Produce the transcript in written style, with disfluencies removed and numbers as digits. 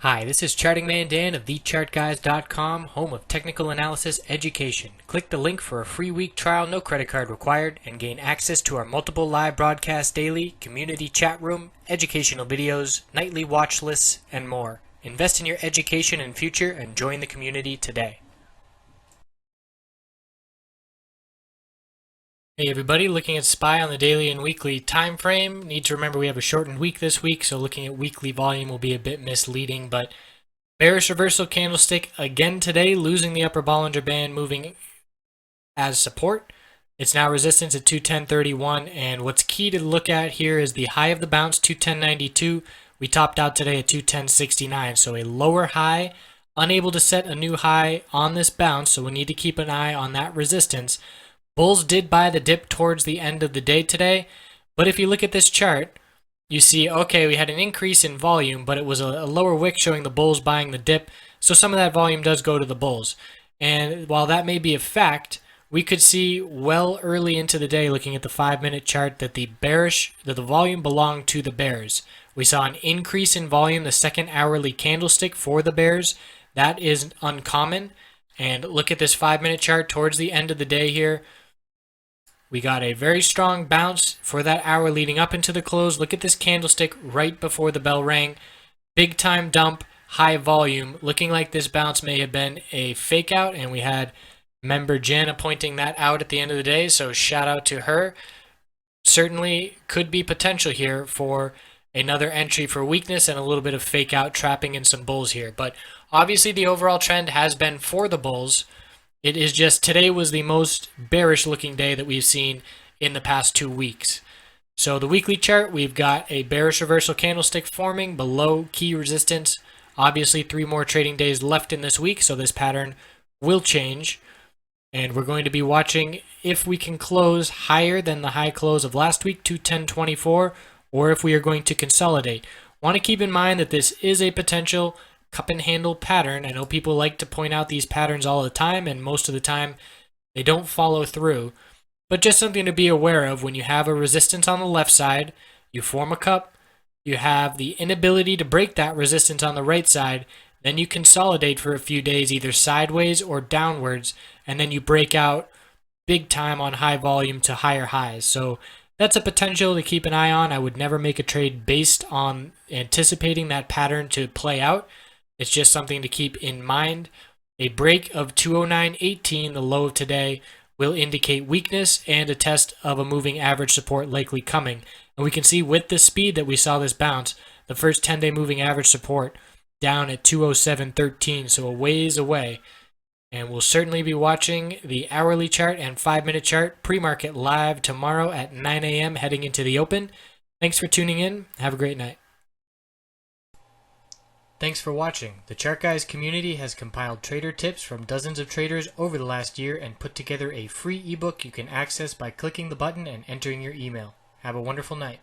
Hi, this is Charting Man Dan of thechartguys.com, home of technical analysis education. Click the link for a free week trial, no credit card required, and gain access to our multiple live broadcasts daily, community chat room, educational videos, nightly watch lists, and more. Invest in your education and future and join the community today. Hey everybody, looking at SPY on the daily and weekly time frame. Need to remember we have a shortened week this week, so looking at weekly volume will be a bit misleading, but bearish reversal candlestick again today, losing the upper Bollinger Band, moving as support. It's now resistance at 210.31, and what's key to look at here is the high of the bounce, 210.92. We topped out today at 210.69, so a lower high, unable to set a new high on this bounce, so we need to keep an eye on that resistance. Bulls did buy the dip towards the end of the day today, but if you look at this chart, you see, okay, we had an increase in volume, but it was a lower wick showing the bulls buying the dip, so some of that volume does go to the bulls. And while that may be a fact, we could see well early into the day, looking at the 5-minute chart, that the volume belonged to the bears. We saw an increase in volume, the second hourly candlestick for the bears. That is uncommon. And look at this 5-minute chart towards the end of the day here. We got a very strong bounce for that hour leading up into the close. Look at this candlestick right before the bell rang. Big time dump, high volume. Looking like this bounce may have been a fake out, and we had member Jen pointing that out at the end of the day, so shout out to her. Certainly could be potential here for another entry for weakness and a little bit of fake out trapping in some bulls here. But obviously the overall trend has been for the bulls. It is just today was the most bearish looking day that we've seen in the past 2 weeks. So the weekly chart, we've got a bearish reversal candlestick forming below key resistance. Obviously 3 more trading days left in this week, so this pattern will change. And we're going to be watching if we can close higher than the high close of last week, 210.24, or if we are going to consolidate. Want to keep in mind that this is a potential cup and handle pattern. I know people like to point out these patterns all the time, and most of the time they don't follow through. But just something to be aware of: when you have a resistance on the left side, you form a cup, you have the inability to break that resistance on the right side, then you consolidate for a few days either sideways or downwards, and then you break out big time on high volume to higher highs. So that's a potential to keep an eye on. I would never make a trade based on anticipating that pattern to play out. It's just something to keep in mind. A break of 209.18, the low of today, will indicate weakness and a test of a moving average support likely coming. And we can see with the speed that we saw this bounce, the first 10-day moving average support down at 207.13, so a ways away. And we'll certainly be watching the hourly chart and 5-minute chart pre-market live tomorrow at 9 a.m. heading into the open. Thanks for tuning in. Have a great night. Thanks for watching. The Chart Guys community has compiled trader tips from dozens of traders over the last year and put together a free ebook you can access by clicking the button and entering your email. Have a wonderful night.